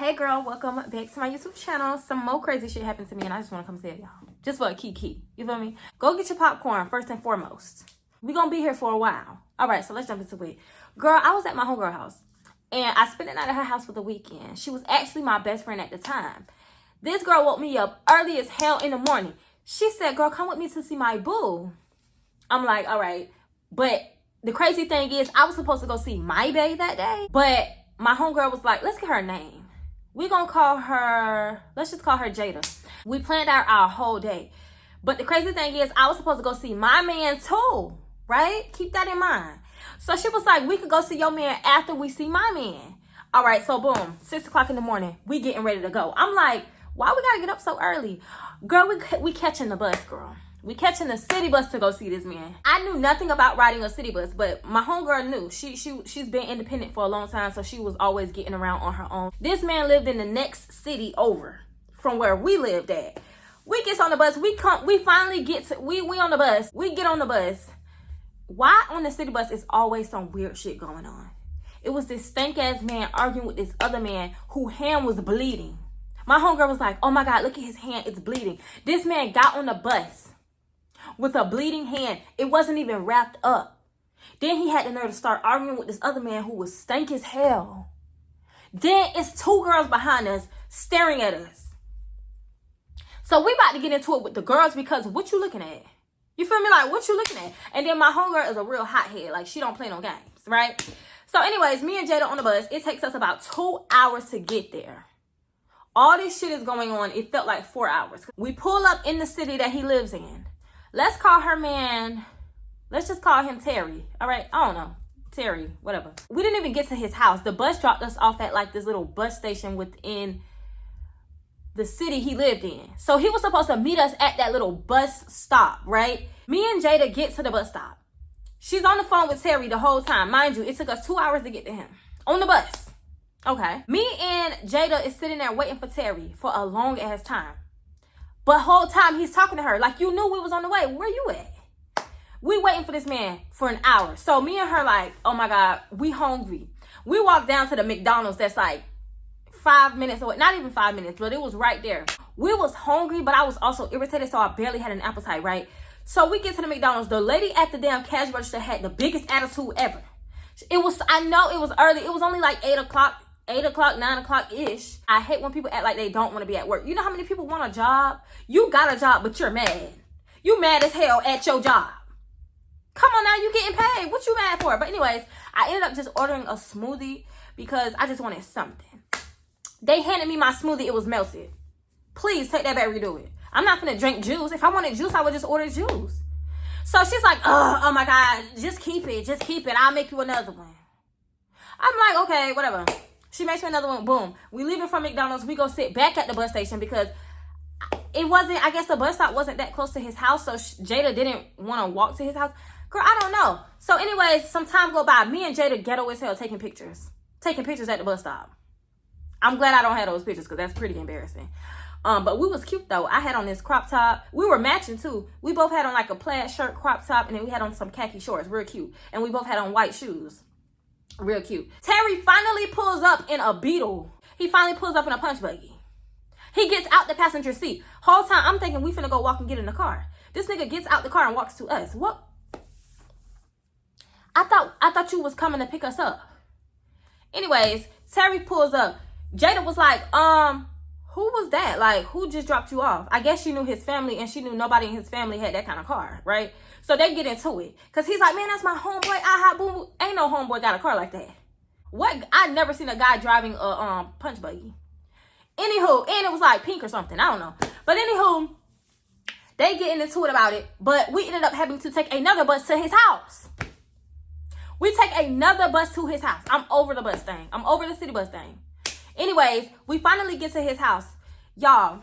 Hey girl, welcome back to my YouTube channel. Some more crazy shit happened to me and I just want to come tell y'all. Just for a key. You feel me? Go get your popcorn first and foremost. We gonna be here for a while. Alright, so let's jump into it. Girl, I was at my homegirl house and I spent the night at her house for the weekend. She was actually my best friend at the time. This girl woke me up early as hell in the morning. She said, girl, come with me to see my boo. I'm like, alright. But the crazy thing is I was supposed to go see my bae that day. But my homegirl was like, let's get her name. We gonna call her, let's just call her Jada. We planned out our whole day. But the crazy thing is I was supposed to go see my man too, right? Keep that in mind. So she was like, we could go see your man after we see my man. All right, so boom, 6 o'clock in the morning, we getting ready to go. I'm like, why we gotta get up so early? Girl, we catching the bus, girl. We catching the city bus to go see this man. I knew nothing about riding a city bus, but my homegirl knew. She's been independent for a long time, so she was always getting around on her own. This man lived in the next city over from where we lived at. We get on the bus. We finally get to, we on the bus. We get on the bus. Why on the city bus is always some weird shit going on? It was this stank-ass man arguing with this other man whose hand was bleeding. My homegirl was like, oh my God, look at his hand. It's bleeding. This man got on the bus with a bleeding hand. It wasn't even wrapped up. Then he had the nerve to start arguing with this other man who was stank as hell. Then it's two girls behind us staring at us. So we about to get into it with the girls because what you looking at? You feel me? Like, what you looking at? And then my homegirl is a real hothead. Like, she don't play no games, right? So anyways, me and Jada on the bus. It takes us about 2 hours to get there. All this shit is going on. It felt like 4 hours. We pull up in the city that he lives in. Let's call her man, let's just call him Terry. All right, I don't know, Terry, whatever. We didn't even get to his house. The bus dropped us off at like this little bus station within the city he lived in. So he was supposed to meet us at that little bus stop, right? Me and Jada get to the bus stop. She's on the phone with Terry the whole time. Mind you, it took us 2 hours to get to him on the bus. Okay. Me and Jada is sitting there waiting for Terry for a long ass time. But whole time he's talking to her. Like, you knew we was on the way. Where you at? We waiting for this man for an hour. So me and her like, oh my God, we hungry. We walked down to the McDonald's that's like 5 minutes away. Not even 5 minutes, but it was right there. We was hungry, but I was also irritated, so I barely had an appetite, right? So we get to the McDonald's. The lady at the damn cash register had the biggest attitude ever. I know it was early. It was only like 8 o'clock. 8 o'clock, 9 o'clock-ish. I hate when people act like they don't want to be at work. You know how many people want a job? You got a job, but you're mad. You mad as hell at your job. Come on now, you getting paid. What you mad for? But anyways, I ended up just ordering a smoothie because I just wanted something. They handed me my smoothie. It was melted. Please take that back, redo it. I'm not gonna drink juice. If I wanted juice, I would just order juice. So she's like, oh my God, just keep it. Just keep it. I'll make you another one. I'm like, okay, whatever. She makes me another one. Boom. We leaving from McDonald's. We go sit back at the bus station because it wasn't, I guess the bus stop wasn't that close to his house. So Jada didn't want to walk to his house. Girl, I don't know. So anyways, some time go by. Me and Jada ghetto as hell taking pictures. Taking pictures at the bus stop. I'm glad I don't have those pictures because that's pretty embarrassing. But we was cute though. I had on this crop top. We were matching too. We both had on like a plaid shirt, crop top, and then we had on some khaki shorts. Real cute. And we both had on white shoes. Real cute. Terry finally pulls up in a Beetle. He finally pulls up in a punch buggy. He gets out the passenger seat. Whole time I'm thinking we finna go walk and get in the car. This nigga gets out the car and walks to us. What? I thought you was coming to pick us up. Anyways, Terry pulls up. Jada was like, who was that? Like, who just dropped you off? I guess she knew his family and she knew nobody in his family had that kind of car, right? So they get into it. Because he's like, man, that's my homeboy. Aha, boom, boom. Ain't no homeboy got a car like that. What? I never seen a guy driving a punch buggy. Anywho, and it was like pink or something. I don't know. But anywho, they getting into it about it. But we ended up having to take another bus to his house. We take another bus to his house. I'm over the bus thing. I'm over the city bus thing. Anyways, we finally get to his house. Y'all,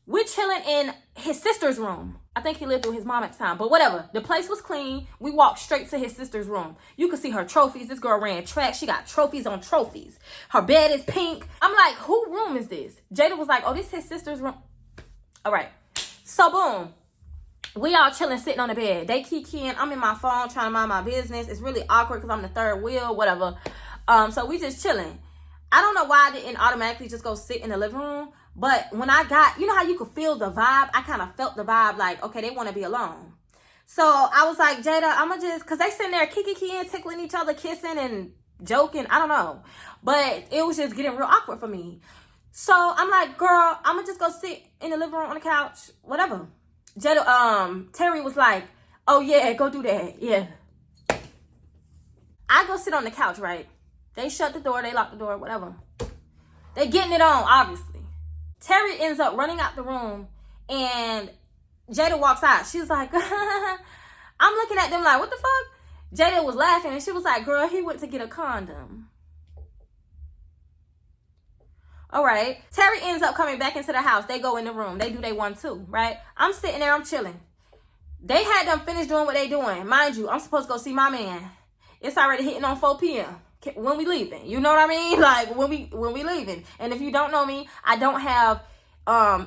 we're chilling in his sister's room. I think he lived with his mom at the time, but whatever. The place was clean. We walked straight to his sister's room. You could see her trophies. This girl ran track. She got trophies on trophies. Her bed is pink. I'm like, who room is this? Jada was like, oh, this is his sister's room. All right. So boom. We all chilling, sitting on the bed. They keying. I'm in my phone trying to mind my business. It's really awkward because I'm the third wheel, whatever. So we just chilling. I don't know why I didn't automatically just go sit in the living room. But when I got, you know how you could feel the vibe? I kind of felt the vibe like, okay, they want to be alone. So I was like, Jada, I'm going to just, because they sitting there kiki-kiing, tickling each other, kissing and joking. I don't know. But it was just getting real awkward for me. So I'm like, girl, I'm going to just go sit in the living room on the couch, whatever. Jada, Terry was like, oh, yeah, go do that. Yeah. I go sit on the couch, right? They shut the door. They lock the door, whatever. They getting it on, obviously. Terry ends up running out the room, and Jada walks out. She's like, I'm looking at them like, what the fuck? Jada was laughing, and she was like, girl, he went to get a condom. All right. Terry ends up coming back into the house. They go in the room. They do they one too, right? I'm sitting there. I'm chilling. They had them finish doing what they doing. Mind you, I'm supposed to go see my man. It's already hitting on 4 p.m. when we leaving. You know what I mean? Like, when we leaving. And if you don't know me, I don't have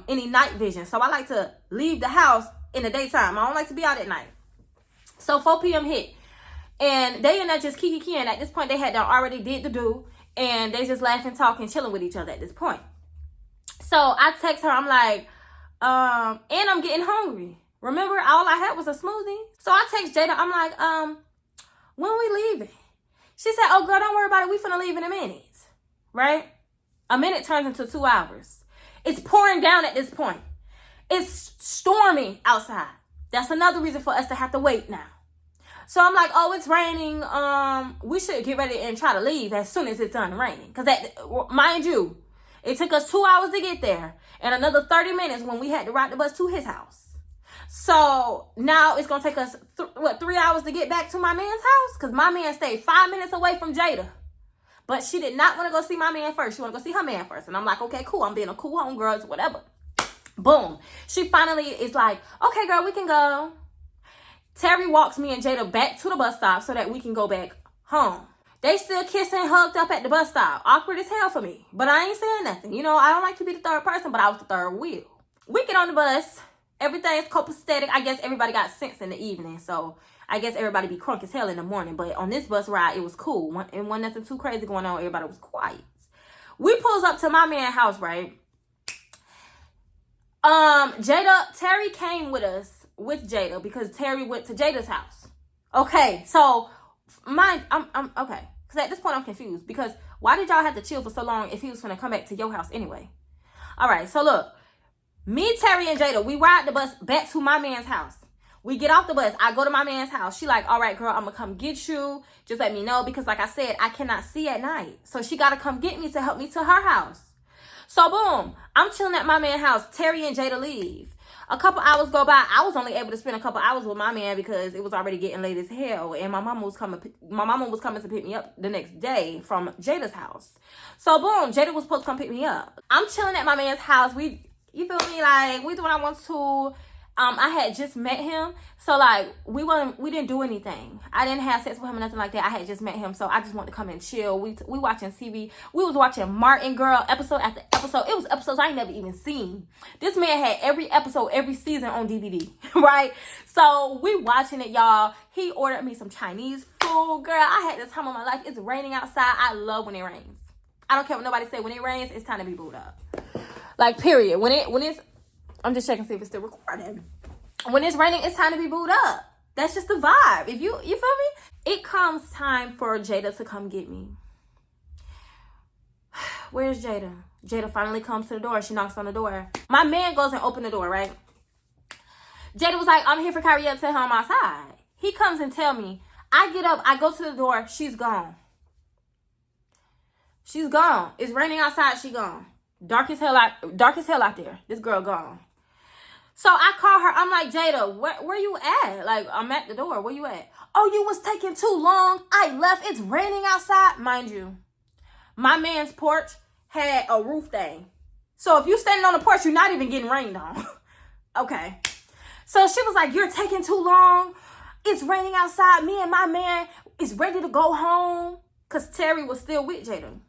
any night vision. So I like to leave the house in the daytime. I don't like to be out at night. So 4 p.m. hit. And they and that just kiki-kiing. At this point, they had done already did the do. And they just laughing, talking, chilling with each other at this point. So I text her. I'm like, and I'm getting hungry. Remember, all I had was a smoothie. So I text Jada. I'm like, when we leaving? She said, oh, girl, don't worry about it. We finna leave in a minute. Right? A minute turns into 2 hours. It's pouring down at this point. It's storming outside. That's another reason for us to have to wait now. So I'm like, oh, it's raining. We should get ready and try to leave as soon as it's done raining. Because, mind you, it took us 2 hours to get there. And another 30 minutes when we had to ride the bus to his house. So now it's going to take us, 3 hours to get back to my man's house? Because my man stayed 5 minutes away from Jada. But she did not want to go see my man first. She wanted to go see her man first. And I'm like, okay, cool. I'm being a cool homegirl. It's whatever. Boom. She finally is like, okay, girl, we can go. Terry walks me and Jada back to the bus stop so that we can go back home. They still kissing, hugged up at the bus stop. Awkward as hell for me. But I ain't saying nothing. You know, I don't like to be the third person, but I was the third wheel. We get on the bus. Everything's copacetic. I guess everybody got sense in the evening. So I guess everybody be crunk as hell in the morning. But on this bus ride, it was cool. And wasn't nothing too crazy going on. Everybody was quiet. We pulls up to my man's house, right? Terry came with us. With Jada, because Terry went to Jada's house. Okay, so I'm okay. Because at this point I'm confused. Because why did y'all have to chill for so long if he was gonna come back to your house anyway? All right, so look, me, Terry, and Jada, we ride the bus back to my man's house. We get off the bus. I go to my man's house. She like, all right, girl, I'm gonna come get you. Just let me know because, like I said, I cannot see at night. So she gotta come get me to help me to her house. So boom, I'm chilling at my man's house. Terry and Jada leave. A couple hours go by. I was only able to spend a couple hours with my man because it was already getting late as hell. And my mama was coming to pick me up the next day from Jada's house. So boom, Jada was supposed to come pick me up. I'm chilling at my man's house. You feel me? Like, we doing what I want to. I had just met him. So like we didn't do anything. I didn't have sex with him or nothing like that. I had just met him. So I just wanted to come and chill. We watching TV. We was watching Martin Girl episode after episode. It was episodes I ain't never even seen. This man had every episode, every season on DVD, right? So we watching it, y'all. He ordered me some Chinese food. Girl, I had the time of my life. It's raining outside. I love when it rains. I don't care what nobody say. When it rains, it's time to be booed up. Like, period. When it's I'm just checking to see if it's still recording. When it's raining, it's time to be booed up. That's just the vibe. If you feel me? It comes time for Jada to come get me. Where's Jada? Jada finally comes to the door. She knocks on the door. My man goes and opens the door, right? Jada was like, I'm here for Kyrie. Tell him I'm outside. He comes and tell me. I get up. I go to the door. She's gone. She's gone. It's raining outside. She gone. Dark as hell out there. This girl gone. So I call her. I'm like, Jada, where you at? Like, I'm at the door. Where you at? Oh, you was taking too long. I left. It's raining outside. Mind you, my man's porch had a roof thing. So if you standing on the porch, you're not even getting rained on. Okay. So she was like, you're taking too long. It's raining outside. Me and my man is ready to go home. Because Terry was still with Jada.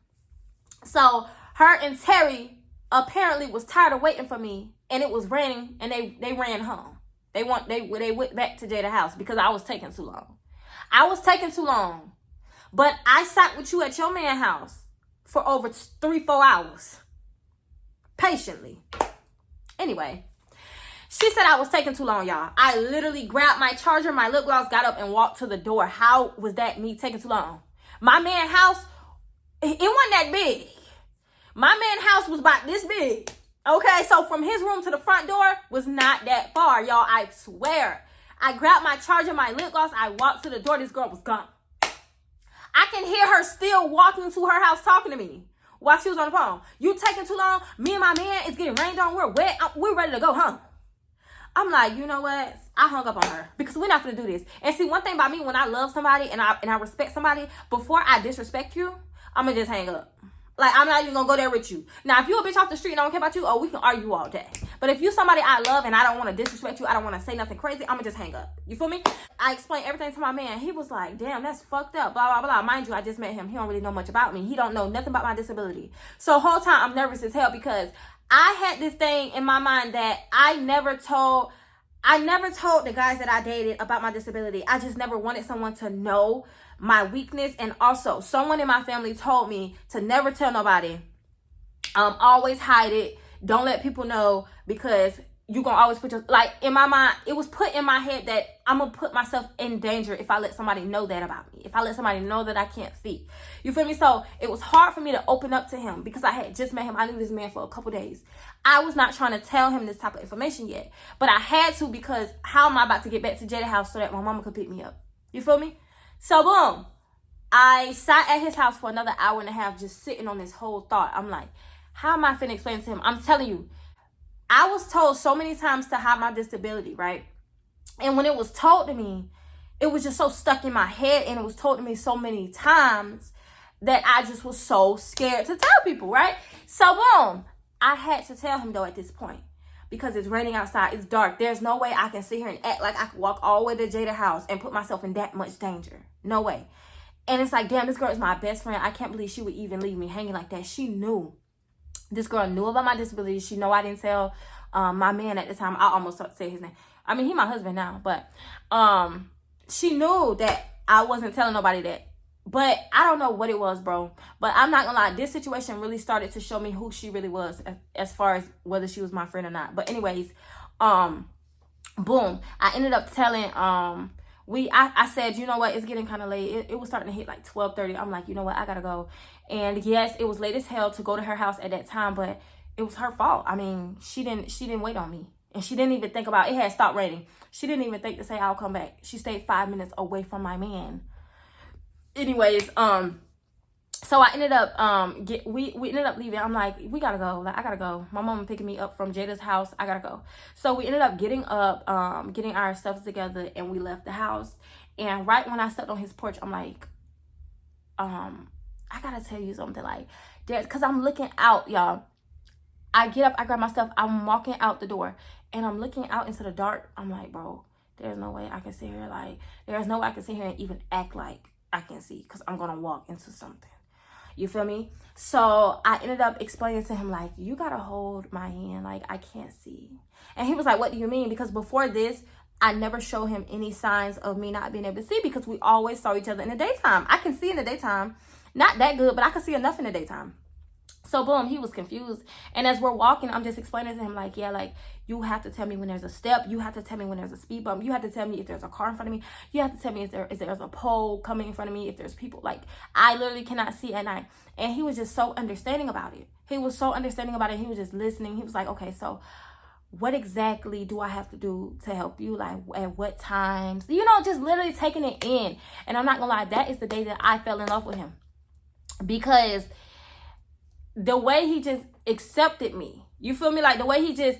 So her and Terry apparently was tired of waiting for me. And it was raining, and they ran home. They went back to Jada's house because I was taking too long. I was taking too long. But I sat with you at your man's house for over 3-4 hours. Patiently. Anyway, she said I was taking too long, y'all. I literally grabbed my charger, my lip gloss, got up and walked to the door. How was that me taking too long? My man's house, it wasn't that big. My man's house was about this big. Okay, so from his room to the front door was not that far, y'all. I swear. I grabbed my charger, my lip gloss. I walked to the door. This girl was gone. I can hear her still walking to her house talking to me while she was on the phone. You taking too long. Me and my man, it's getting rained on. We're wet. We're ready to go home. I'm like, you know what? I hung up on her because we're not going to do this. And see, one thing about me, when I love somebody and I respect somebody, before I disrespect you, I'm going to just hang up. Like, I'm not even going to go there with you. Now, if you a bitch off the street and I don't care about you, oh, we can argue all day. But if you somebody I love and I don't want to disrespect you, I don't want to say nothing crazy, I'm going to just hang up. You feel me? I explained everything to my man. He was like, damn, that's fucked up, blah, blah, blah. Mind you, I just met him. He don't really know much about me. He don't know nothing about my disability. So, whole time, I'm nervous as hell because I had this thing in my mind that I never told the guys that I dated about my disability. I just never wanted someone to know my weakness. And also, someone in my family told me to never tell nobody. Always hide it. Don't let people know because you're going to always put your... Like, in my mind, it was put in my head that I'm going to put myself in danger if I let somebody know that about me. If I let somebody know that I can't see. You feel me? So, it was hard for me to open up to him because I had just met him. I knew this man for a couple days. I was not trying to tell him this type of information yet. But I had to because how am I about to get back to Jada's house so that my mama could pick me up? You feel me? So, boom. I sat at his house for another hour and a half just sitting on this whole thought. I'm like, how am I finna explain to him? I'm telling you, I was told so many times to hide my disability, right? And when it was told to me, it was just so stuck in my head and it was told to me so many times that I just was so scared to tell people, right? So, boom. I had to tell him, though, at this point. Because it's raining outside. It's dark. There's no way I can sit here and act like I could walk all the way to Jada's house and put myself in that much danger. No way. And it's like, damn, this girl is my best friend. I can't believe she would even leave me hanging like that. She knew. This girl knew about my disability. She know I didn't tell my man at the time. I almost said his name. I mean, he my husband now. But she knew that I wasn't telling nobody that. But I don't know what it was, bro. But I'm not gonna lie. This situation really started to show me who she really was as far as whether she was my friend or not. But anyways, boom. I ended up telling, I said, you know what? It's getting kind of late. It was starting to hit like 12:30. I'm like, you know what? I gotta go. And yes, it was late as hell to go to her house at that time. But it was her fault. I mean, she didn't wait on me. And she didn't even think about it. It had stopped raining. She didn't even think to say, I'll come back. She stayed 5 minutes away from my man. Anyways, so I ended up, we ended up leaving. I'm like, we gotta go. Like, I gotta go. My mom picking me up from Jada's house. I gotta go. So we ended up getting up, getting our stuff together, and we left the house. And right when I stepped on his porch, I'm like, I gotta tell you something. Like, because I'm looking out, y'all. I get up, I grab my stuff. I'm walking out the door, and I'm looking out into the dark. I'm like, bro, there's no way I can sit here. Like, there's no way I can sit here and even act like I can see, because I'm gonna walk into something. You feel me? So I ended up explaining to him, like, you gotta hold my hand, like, I can't see. And he was like, what do you mean? Because before this, I never showed him any signs of me not being able to see, because we always saw each other in the daytime. I can see in the daytime, not that good, but I can see enough in the daytime. So boom, he was confused. And as we're walking, I'm just explaining to him, like, yeah, like, you have to tell me when there's a step. You have to tell me when there's a speed bump. You have to tell me if there's a car in front of me. You have to tell me if there's a pole coming in front of me, if there's people. Like, I literally cannot see at night. And he was just so understanding about it. He was so understanding about it. He was just listening. He was like, okay, so what exactly do I have to do to help you? Like, at what times? You know, just literally taking it in. And I'm not gonna lie, that is the day that I fell in love with him. Because the way he just accepted me, you feel me? Like, the way he just,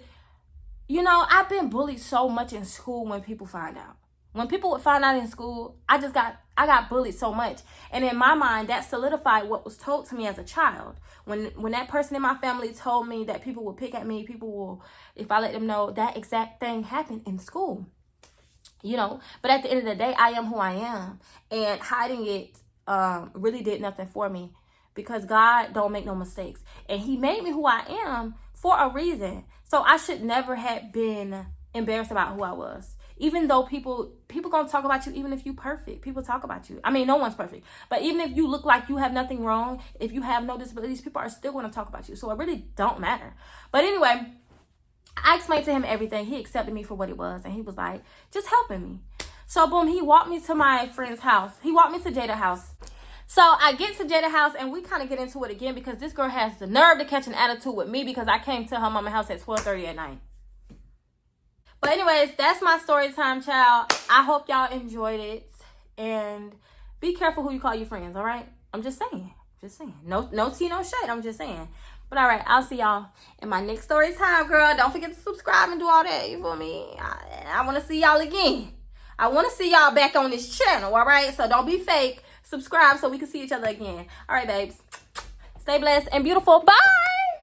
you know, I've been bullied so much in school when people find out. When people would find out in school, I got bullied so much. And in my mind, that solidified what was told to me as a child. When that person in my family told me that people will pick at me, people will, if I let them know, that exact thing happened in school. You know, but at the end of the day, I am who I am. And hiding it really did nothing for me. Because God don't make no mistakes. And he made me who I am for a reason. So I should never have been embarrassed about who I was. Even though people gonna talk about you, even if you perfect, people talk about you. I mean, no one's perfect, but even if you look like you have nothing wrong, if you have no disabilities, people are still gonna talk about you. So it really don't matter. But anyway, I explained to him everything. He accepted me for what it was, and he was like, just helping me. So boom, he walked me to my friend's house. He walked me to Jada's house. So I get to Jada's house, and we kind of get into it again because this girl has the nerve to catch an attitude with me because I came to her mama's house at 12:30 at night. But anyways, that's my story time, child. I hope y'all enjoyed it. And be careful who you call your friends, all right? I'm just saying. Just saying. No tea, no shade. I'm just saying. But all right, I'll see y'all in my next story time, girl. Don't forget to subscribe and do all that. You feel me? I want to see y'all again. I want to see y'all back on this channel, all right? So don't be fake. Subscribe so we can see each other again. All right, babes. Stay blessed and beautiful. Bye.